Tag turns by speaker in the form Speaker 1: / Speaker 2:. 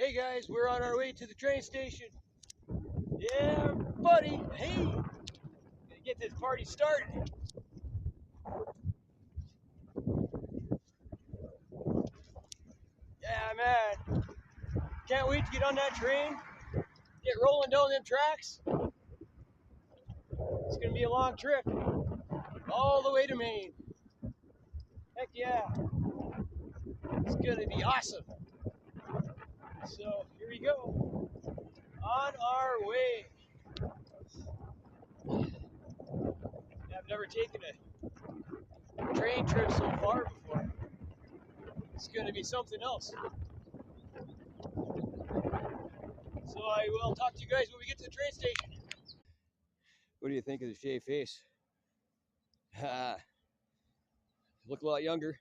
Speaker 1: Hey guys, we're on our way to the train station. Yeah, buddy. Hey, gonna get this party started. Yeah, man. Can't wait to get on that train. Get rolling down them tracks. It's gonna be a long trip, all the way to Maine. Heck yeah, it's gonna be awesome. So here we go, on our way. I've never taken a train trip so far before. It's gonna be something else. So I will talk to you guys when we get to the train station. What do you think of the shaved face? Look a lot younger.